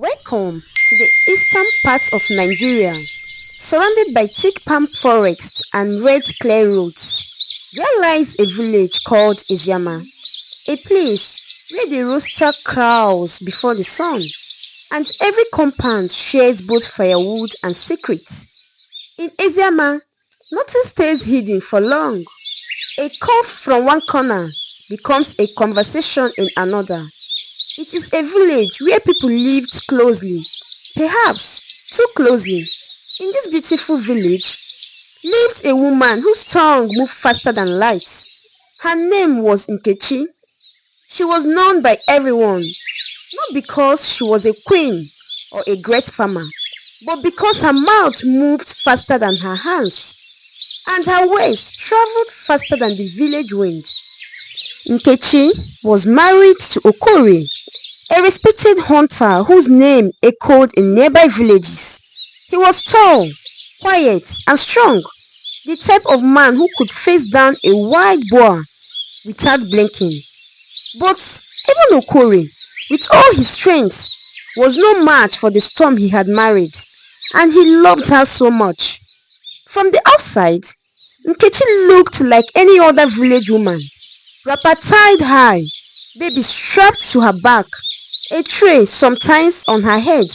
Welcome to the eastern part of Nigeria, surrounded by thick palm forests and red clay roads. There lies a village called Eziama, a place where the rooster crows before the sun, and every compound shares both firewood and secrets. In Eziama, nothing stays hidden for long. A cough from one corner becomes a conversation in another. It is a village where people lived closely, perhaps too closely. In this beautiful village lived a woman whose tongue moved faster than light. Her name was Nkechi. She was known by everyone, not because she was a queen or a great farmer, but because her mouth moved faster than her hands, and her words traveled faster than the village wind. Nkechi was married to Okori, a respected hunter whose name echoed in nearby villages. He was tall, quiet, and strong, the type of man who could face down a wild boar without blinking. But even Okori, with all his strength, was no match for the storm he had married, and he loved her so much. From the outside, Nkechi looked like any other village woman, wrapper tied high, baby strapped to her back, a tray sometimes on her head.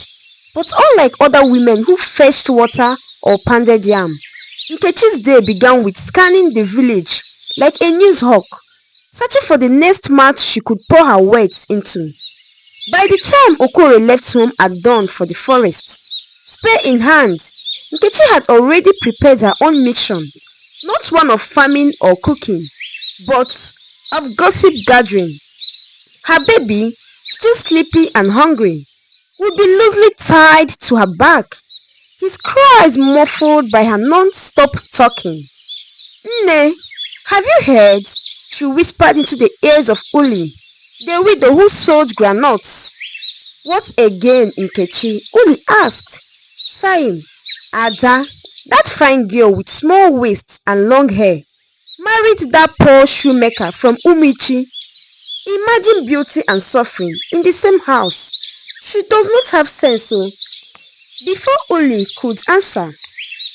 But unlike other women who fetched water or pounded yam, Nkechi's day began with scanning the village like a news hawk, searching for the next mouth she could pour her words into. By the time Okore left home at dawn for the forest, spear in hand, Nkechi had already prepared her own mission, not one of farming or cooking, but of gossip gathering. Her baby, still sleepy and hungry, would be loosely tied to her back, his cries muffled by her non-stop talking. "Nne, have you heard?" she whispered into the ears of Uli, the widow who sold granuts. "What again, Nkechi?" Uli asked, sighing. "Ada, that fine girl with small waist and long hair, married that poor shoemaker from Umichi. Imagine beauty and suffering in the same house. She does not have sense, oh." Before Uli could answer,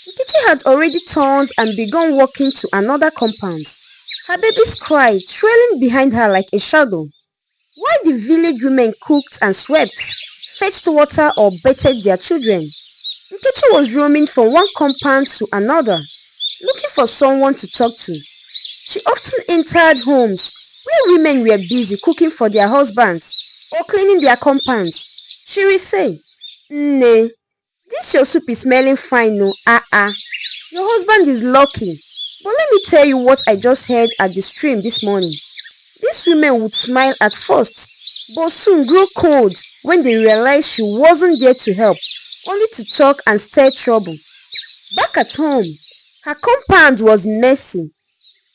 Nkechi had already turned and begun walking to another compound, her baby's cry trailing behind her like a shadow. While the village women cooked and swept, fetched water or bathed their children, Nkechi was roaming from one compound to another, looking for someone to talk to. She often entered homes where women were busy cooking for their husbands or cleaning their compounds. She will say, "Nne, this your soup is smelling fine, no? Your husband is lucky. But let me tell you what I just heard at the stream this morning." These women would smile at first, but soon grow cold when they realized she wasn't there to help, only to talk and stir trouble. Back at home, her compound was messy.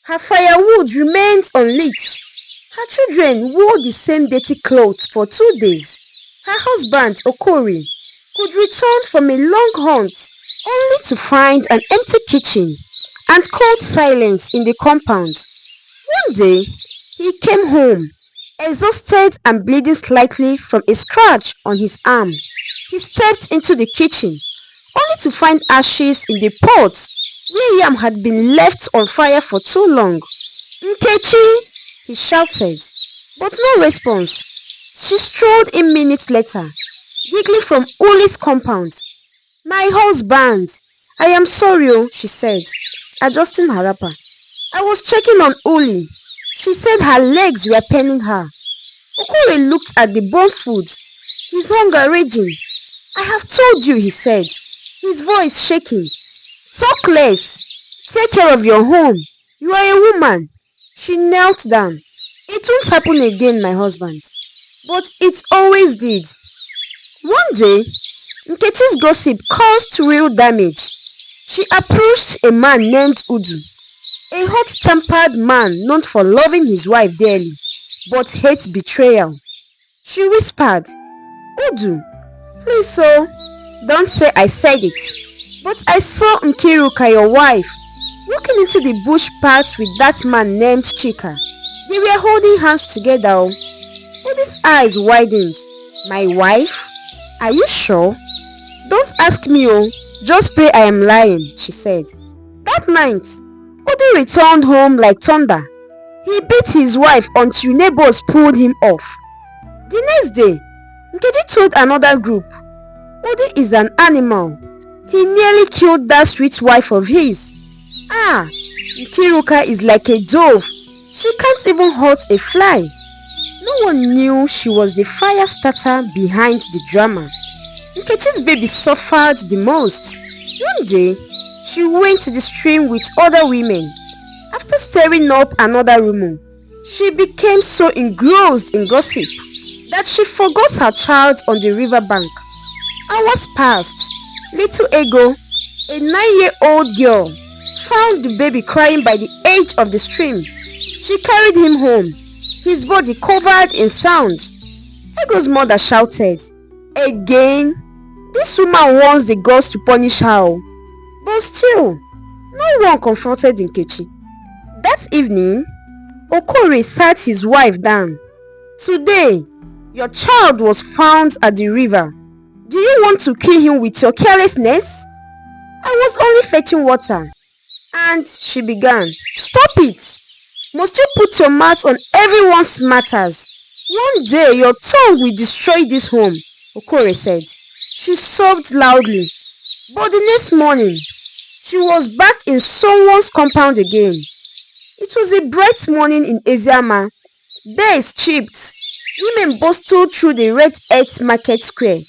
Her firewood remained unlit. Her children wore the same dirty clothes for 2 days. Her husband, Okori, could return from a long hunt only to find an empty kitchen and cold silence in the compound. One day, he came home, exhausted and bleeding slightly from a scratch on his arm. He stepped into the kitchen, only to find ashes in the pot where yam had been left on fire for too long. "Nkechi!" he shouted, but no response. She strolled in minutes later, giggling from Uli's compound. "My husband! I am sorry, oh," she said, adjusting her wrapper. "I was checking on Uli." She said her legs were paining her. Okore looked at the burnt food, his hunger raging. "I have told you," he said, his voice shaking. "Talk less. Take care of your home. You are a woman." She knelt down. "It won't happen again, my husband." But it always did. One day, Nkechi's gossip caused real damage. She approached a man named Udu, a hot-tempered man known for loving his wife dearly, but hates betrayal. She whispered, "Udu, please so, don't say I said it, but I saw Nkiruka, your wife, walking into the bush path with that man named Chika. They were holding hands together." Oh. Udu's eyes widened. "My wife?" Are you sure? Don't ask me, oh. Just pray I am lying, she said. That night, Odi returned home like thunder. He beat his wife until neighbors pulled him off. The next day, Nkechi told another group, Odi is an animal. He nearly killed that sweet wife of his. Ah, Nkiruka is like a dove. She can't even hurt a fly. No one knew she was the fire starter behind the drama. Nkechi's baby suffered the most. One day, she went to the stream with other women. After stirring up another rumor, she became so engrossed in gossip that she forgot her child on the riverbank. Hours passed. Little Ego, a 9-year-old girl, found the baby crying by the edge of the stream. She carried him home, his body covered in sand. Ego's mother shouted, "Again? This woman wants the gods to punish her." But still, no one confronted Nkechi. That evening, Okore sat his wife down. "Today, your child was found at the river. Do you want to kill him with your carelessness?" "I was only fetching water." And she began, "Stop it! Must you put your mouth on everyone's matters? One day your tongue will destroy this home," Okore said. She sobbed loudly. But the next morning, she was back in someone's compound again. It was a bright morning in Eziama. Birds chirped. Women bustled through the red earth market square,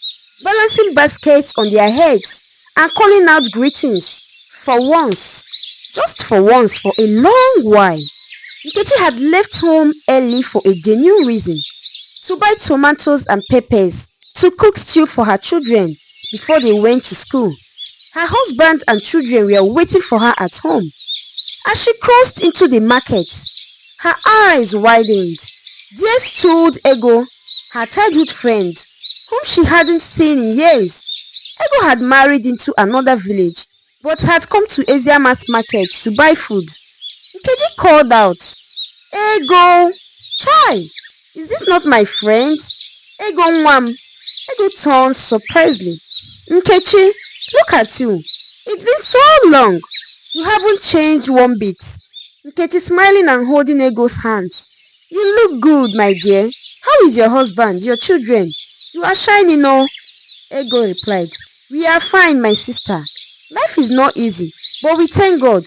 balancing baskets on their heads and calling out greetings. For once, just for once, for a long while, Nkechi had left home early for a genuine reason, to buy tomatoes and peppers to cook stew for her children before they went to school. Her husband and children were waiting for her at home. As she crossed into the market, her eyes widened. There stood Ego, her childhood friend, whom she hadn't seen in years. Ego had married into another village, but had come to Eziama's market to buy food. Nkechi called out, "Ego! Chai! Is this not my friend? Ego Nwam!" Ego turned surprisedly. "Nkechi, look at you. It's been so long. You haven't changed one bit." Nkechi smiling and holding Ego's hands. "You look good, my dear. How is your husband, your children? You are shining, oh." Ego replied, "We are fine, my sister. Life is not easy, but we thank God."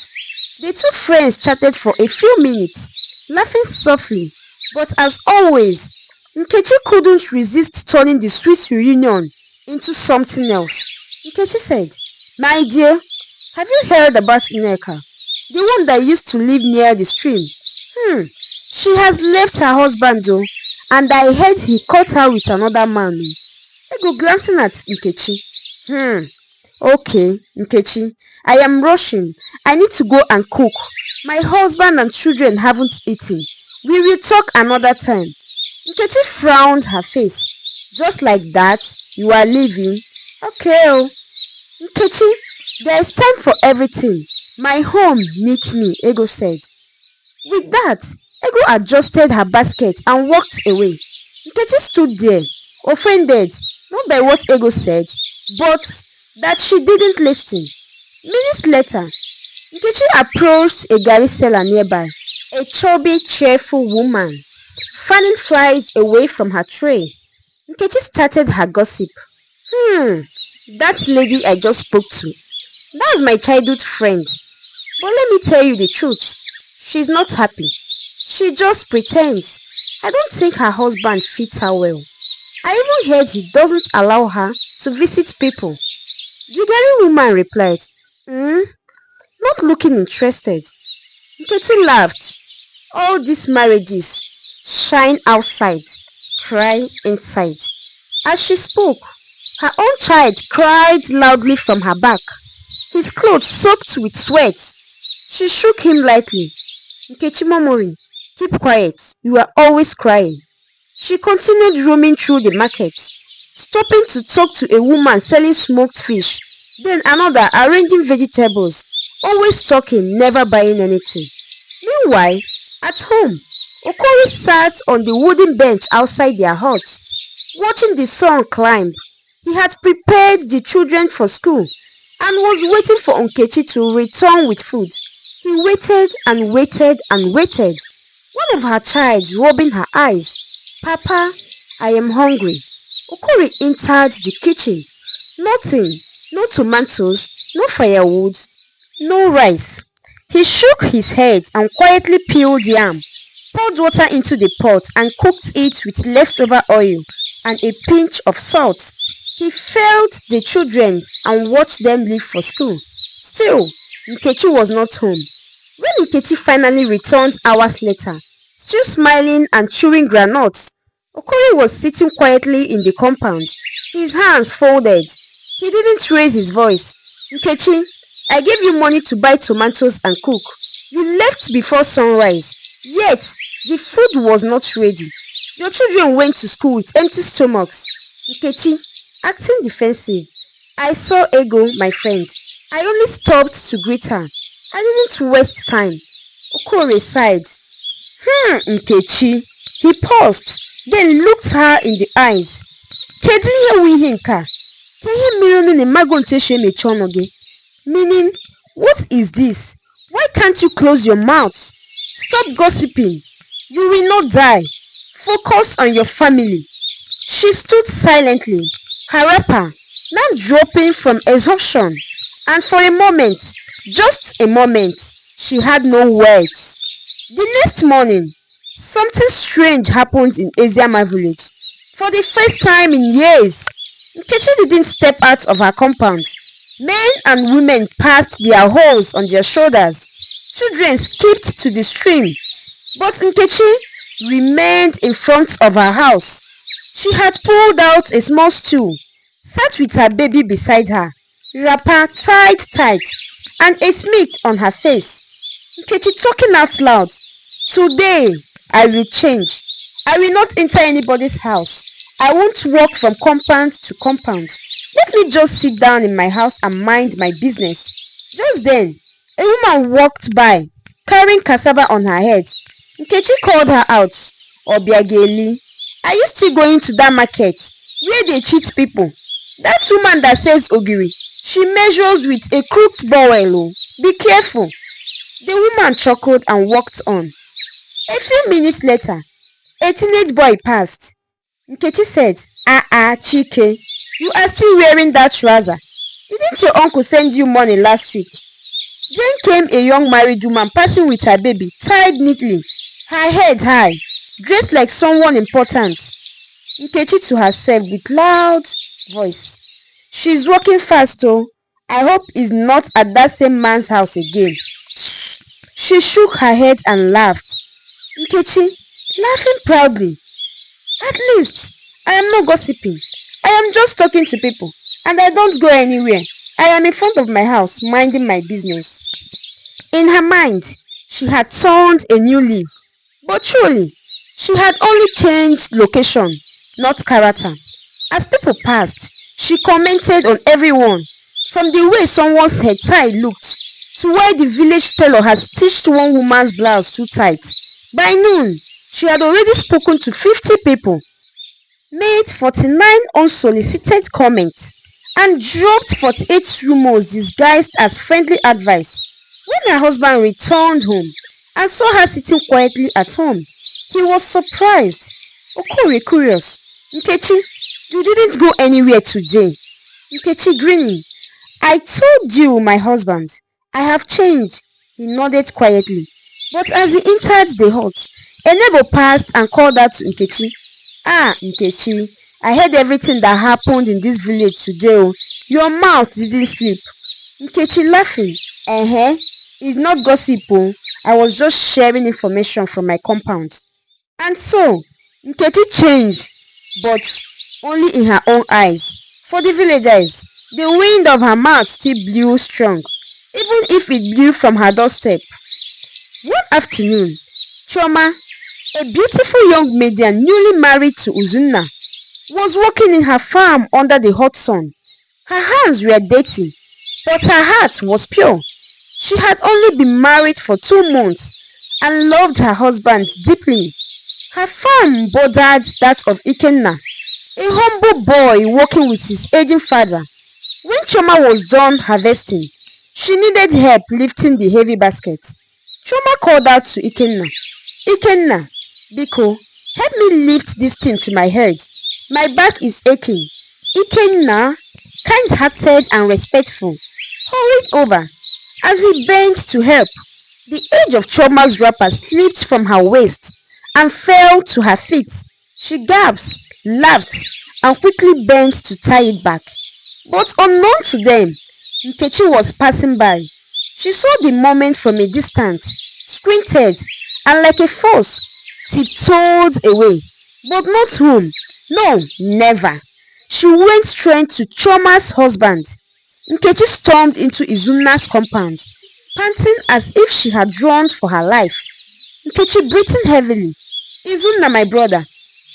The two friends chatted for a few minutes, laughing softly, but as always, Nkechi couldn't resist turning the sweet reunion into something else. Nkechi said, "My dear, have you heard about Nneka, the one that used to live near the stream? She has left her husband though, and I heard he caught her with another man." Ego glancing at Nkechi. Okay, Nkechi, I am rushing. I need to go and cook. My husband and children haven't eaten. We will talk another time." Nkechi frowned her face. "Just like that, you are leaving? Okay, oh." "Nkechi, there is time for everything. My home needs me," Ego said. With that, Ego adjusted her basket and walked away. Nkechi stood there, offended, not by what Ego said, but that she didn't listen. Minutes later, Nkechi approached a garri seller nearby, a chubby, cheerful woman, fanning flies away from her tray. Nkechi started her gossip. That lady I just spoke to, that's my childhood friend. But let me tell you the truth. She's not happy. She just pretends. I don't think her husband fits her well. I even heard he doesn't allow her to visit people." The Gary woman replied, not looking interested. Nkechi laughed. "All these marriages shine outside, cry inside." As she spoke, her own child cried loudly from her back, his clothes soaked with sweat. She shook him lightly. Nkechi murmuring, "Keep quiet, you are always crying." She continued roaming through the market, stopping to talk to a woman selling smoked fish, then another arranging vegetables, always talking, never buying anything. Meanwhile, at home, Okori sat on the wooden bench outside their hut, watching the sun climb. He had prepared the children for school and was waiting for Nkechi to return with food. He waited and waited and waited. One of her child rubbing her eyes. Papa, I am hungry. Okori entered the kitchen. Nothing, no tomatoes, no firewood, no rice. He shook his head and quietly peeled yam, poured water into the pot and cooked it with leftover oil and a pinch of salt. He fed the children and watched them leave for school. Still, Nkechi was not home. When Nkechi finally returned hours later, still smiling and chewing granuts, Okori was sitting quietly in the compound, his hands folded. He didn't raise his voice. Nkechi, I gave you money to buy tomatoes and cook. You left before sunrise. Yet, the food was not ready. Your children went to school with empty stomachs. Nkechi, acting defensive. I saw Ego, my friend. I only stopped to greet her. I didn't waste time. Okori sighed. Nkechi. He paused, then looked her in the eyes. Kedu ihe wu ihe nke a? Ka ihe mere unu na-emago ntu esi emechi ọnụ gị? Meaning, what is this? Why can't you close your mouth? Stop gossiping. You will not die. Focus on your family. She stood silently, her wrapper now dropping from exhaustion, and for a moment, just a moment, she had no words. The next morning, something strange happened in Eziama village. For the first time in years, Nkechi didn't step out of her compound. Men and women passed their hoes on their shoulders. Children skipped to the stream. But Nkechi remained in front of her house. She had pulled out a small stool, sat with her baby beside her, wrapper tied tight, and a smith on her face. Nkechi talking out loud. Today, I will change. I will not enter anybody's house. I won't walk from compound to compound. Let me just sit down in my house and mind my business. Just then, a woman walked by, carrying cassava on her head. Nkechi called her out. Obiageli, are you still going to that market where they cheat people? That woman that says Ogiri, she measures with a crooked bowel. Be careful. The woman chuckled and walked on. A few minutes later, a teenage boy passed. Nkechi said, Chike, you are still wearing that trouser. Didn't your uncle send you money last week? Then came a young married woman passing with her baby, tied neatly, her head high, dressed like someone important. Nkechi to herself with loud voice. She's walking fast oh. I hope he's not at that same man's house again. She shook her head and laughed. Nkechi, laughing proudly. At least, I am not gossiping. I am just talking to people, and I don't go anywhere. I am in front of my house, minding my business. In her mind, she had turned a new leaf. But truly, she had only changed location, not character. As people passed, she commented on everyone, from the way someone's head tie looked, to why the village tailor had stitched one woman's blouse too tight. By noon, she had already spoken to 50 people, made 49 unsolicited comments, and dropped 48 rumors disguised as friendly advice. When her husband returned home and saw her sitting quietly at home, he was surprised. Okori curious. Nkechi, you didn't go anywhere today. Nkechi grinning. I told you, my husband, I have changed. He nodded quietly. But as he entered the hut, a neighbor passed and called out to Nkechi. Nkechi, I heard everything that happened in this village today. Oh. Your mouth didn't sleep. Nkechi laughing. It's not gossip. Oh. I was just sharing information from my compound. And so, Nkechi changed, but only in her own eyes. For the villagers, the wind of her mouth still blew strong, even if it blew from her doorstep. One afternoon, Choma, a beautiful young maiden newly married to Uzunna, was walking in her farm under the hot sun. Her hands were dirty, but her heart was pure. She had only been married for 2 months and loved her husband deeply. Her farm bordered that of Ikenna, a humble boy working with his aging father. When Choma was done harvesting, she needed help lifting the heavy basket. Choma called out to Ikenna, Ikenna, Biko, help me lift this thing to my head. My back is aching. Ikenna, kind-hearted and respectful, hurried over. As he bent to help, the edge of Choma's wrapper slipped from her waist and fell to her feet. She gasped, laughed, and quickly bent to tie it back. But unknown to them, Nkechi was passing by. She saw the moment from a distance, squinted, and like a force, tiptoed away. But not home. No, never. She went straight to Choma's husband. Nkechi stormed into Izuna's compound, panting as if she had run for her life. Nkechi breathing heavily. Izuna, my brother,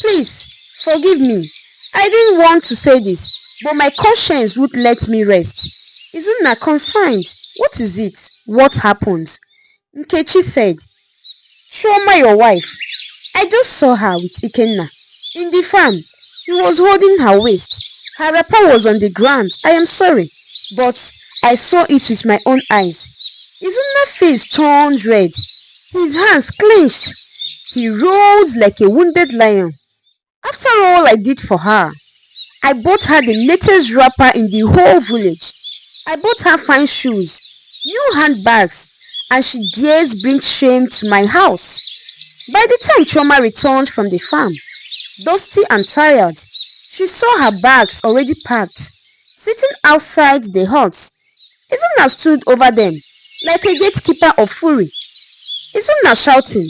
please, forgive me. I didn't want to say this, but my conscience would let me rest. Izuna, concerned, what is it? What happened? Nkechi said, Choma, your wife. I just saw her with Ikenna. In the farm, he was holding her waist. Her wrapper was on the ground. I am sorry, but I saw it with my own eyes. Izuna's face turned red. His hands clenched. He roared like a wounded lion. After all I did for her, I bought her the latest wrapper in the whole village. I bought her fine shoes, new handbags, and she dares bring shame to my house. By the time Choma returned from the farm, dusty and tired, she saw her bags already packed, sitting outside the hut. Izuna stood over them like a gatekeeper of fury. Izuna shouting,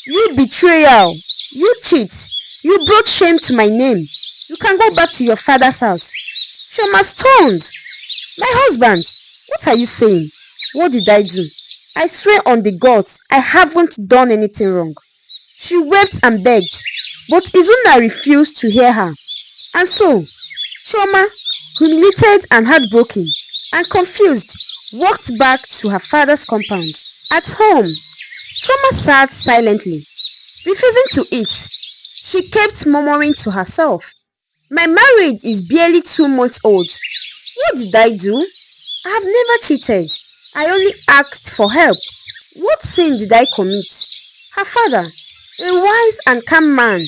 You betrayal! You cheat! You brought shame to my name. You can go back to your father's house. Choma stoned. My husband, what are you saying? What did I do? I swear on the gods, I haven't done anything wrong. She wept and begged, but Izuna refused to hear her. And so, Choma, humiliated and heartbroken and confused, walked back to her father's compound. At home, Choma sat silently, refusing to eat. She kept murmuring to herself, My marriage is barely 2 months old. What did I do? I have never cheated. I only asked for help. What sin did I commit? Her father, a wise and calm man,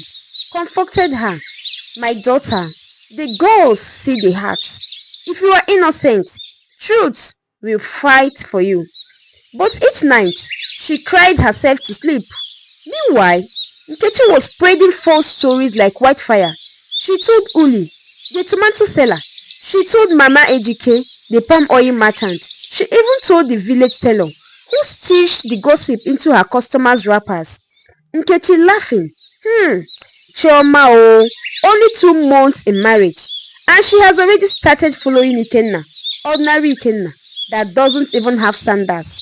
comforted her. My daughter, the gods see the heart. If you are innocent, truth will fight for you. But each night, she cried herself to sleep. Meanwhile, Nkechi was spreading false stories like wildfire. She told Uli, the tomato seller. She told Mama Ejike, the palm oil merchant. She even told the village teller, who stitched the gossip into her customers' wrappers. Nkechi laughing. Chioma, only 2 months in marriage, and she has already started following Ikenna, ordinary Ikenna, that doesn't even have sandals.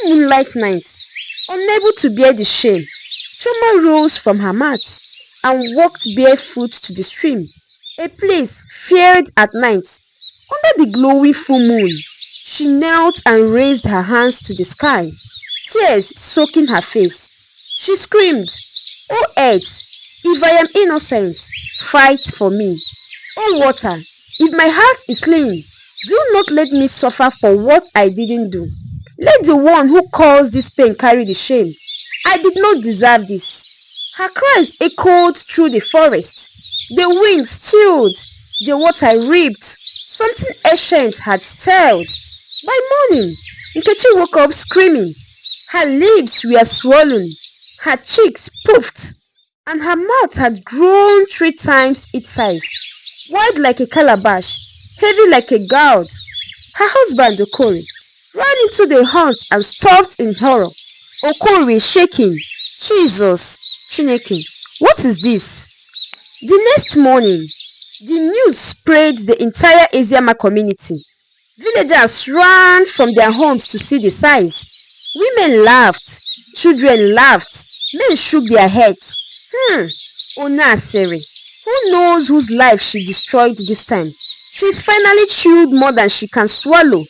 One moonlight night, unable to bear the shame, Chioma rose from her mat and walked barefoot to the stream, a place feared at night. Under the glowing full moon, she knelt and raised her hands to the sky, tears soaking her face. She screamed, "O earth, if I am innocent, fight for me. O water, if my heart is clean, do not let me suffer for what I didn't do. Let the one who caused this pain carry the shame. I did not deserve this." Her cries echoed through the forest. The wind stilled, the water ripped. Something ancient had stirred. By morning, Nkechi woke up screaming. Her lips were swollen, her cheeks puffed, and her mouth had grown 3 times its size, wide like a calabash, heavy like a gourd. Her husband, Okori, ran into the hut and stopped in horror. Okori shaking. Jesus, Chineke, what is this? The next morning, the news spread the entire Eziama community. Villagers ran from their homes to see the size. Women laughed, children laughed, men shook their heads. Onasere, who knows whose life she destroyed this time? She's finally chewed more than she can swallow.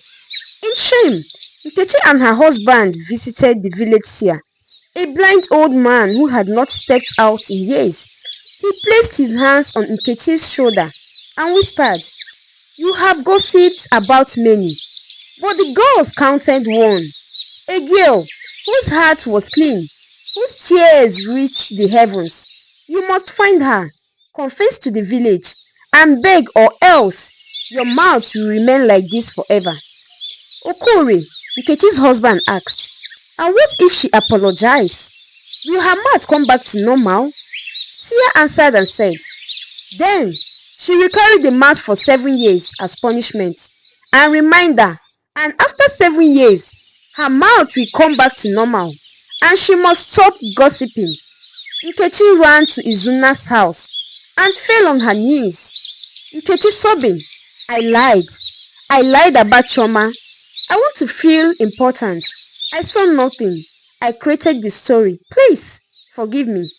In shame, Nkechi and her husband visited the village seer, a blind old man who had not stepped out in years. He placed his hands on Nkechi's shoulder and whispered, "You have gossiped about many, but the girls counted one. A girl whose heart was clean, whose tears reached the heavens. You must find her, confess to the village, and beg, or else your mouth will remain like this forever." Okore, Nkechi's husband, asked, "And what if she apologizes? Will her mouth come back to normal?" Sia answered and said, "Then she will carry the mat for 7 years as punishment and reminder, and after 7 years, her mouth will come back to normal, and she must stop gossiping." Nkechi ran to Izuna's house and fell on her knees. Nkechi sobbing, "I lied. I lied about Choma. I want to feel important. I saw nothing. I created the story. Please forgive me."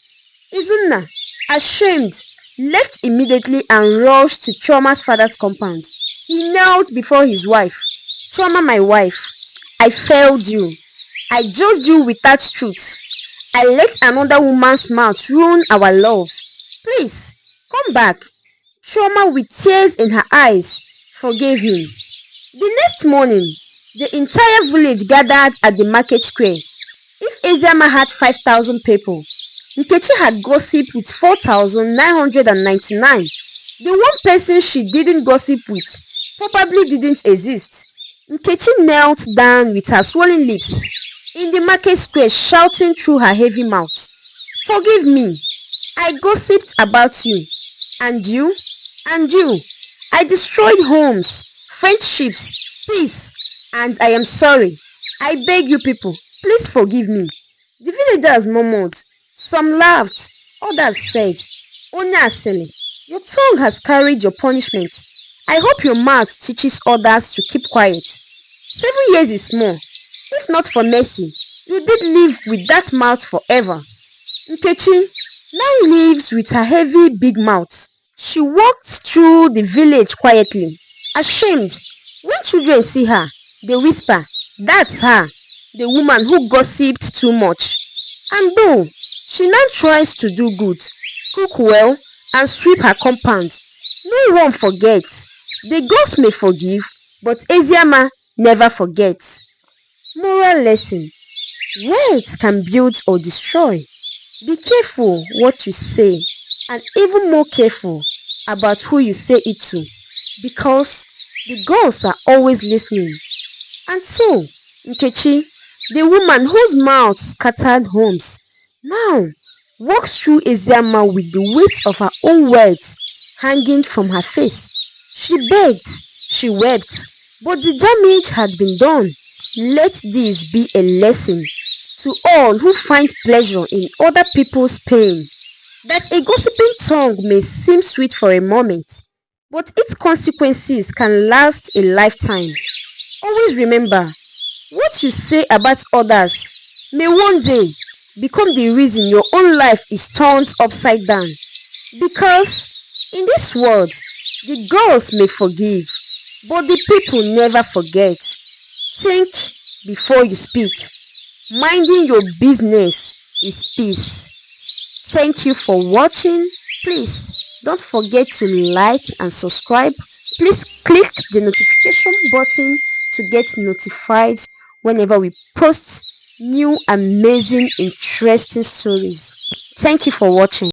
Izuna, ashamed, left immediately and rushed to Choma's father's compound. He knelt before his wife. "Choma, my wife, I failed you. I judged you without truth. I let another woman's mouth ruin our love. Please, come back." Choma, with tears in her eyes, forgave him. The next morning, the entire village gathered at the market square. If Eziama had 5,000 people, Nkechi had gossiped with 4,999. The one person she didn't gossip with probably didn't exist. Nkechi knelt down with her swollen lips in the market square, shouting through her heavy mouth, "Forgive me. I gossiped about you. And you? And you. I destroyed homes, friendships, peace, and I am sorry. I beg you people, please forgive me." The villagers murmured. Some laughed. Others said, "Onye Asili, your tongue has carried your punishment. I hope your mouth teaches others to keep quiet. 7 years is small. If not for mercy, you did live with that mouth forever." Nkechi now lives with her heavy big mouth. She walked through the village quietly, ashamed. When children see her, they whisper, "That's her, the woman who gossiped too much." And though she now tries to do good, cook well, and sweep her compound, no one forgets. The gods may forgive, but Eziama never forgets. Moral lesson: words can build or destroy. Be careful what you say, and even more careful about who you say it to, because the gods are always listening. And so, Nkechi, the woman whose mouth scattered homes, now walks through Eziama with the weight of her own words hanging from her face. She begged, she wept, but the damage had been done. Let this be a lesson to all who find pleasure in other people's pain, that a gossiping tongue may seem sweet for a moment, but its consequences can last a lifetime. Always remember, what you say about others may one day become the reason your own life is turned upside down. Because in this world, the gods may forgive, but the people never forget. Think before you speak. Minding your business is peace. Thank you for watching. Please don't forget to like and subscribe. Please click the notification button to get notified whenever we post new amazing interesting stories. Thank you for watching.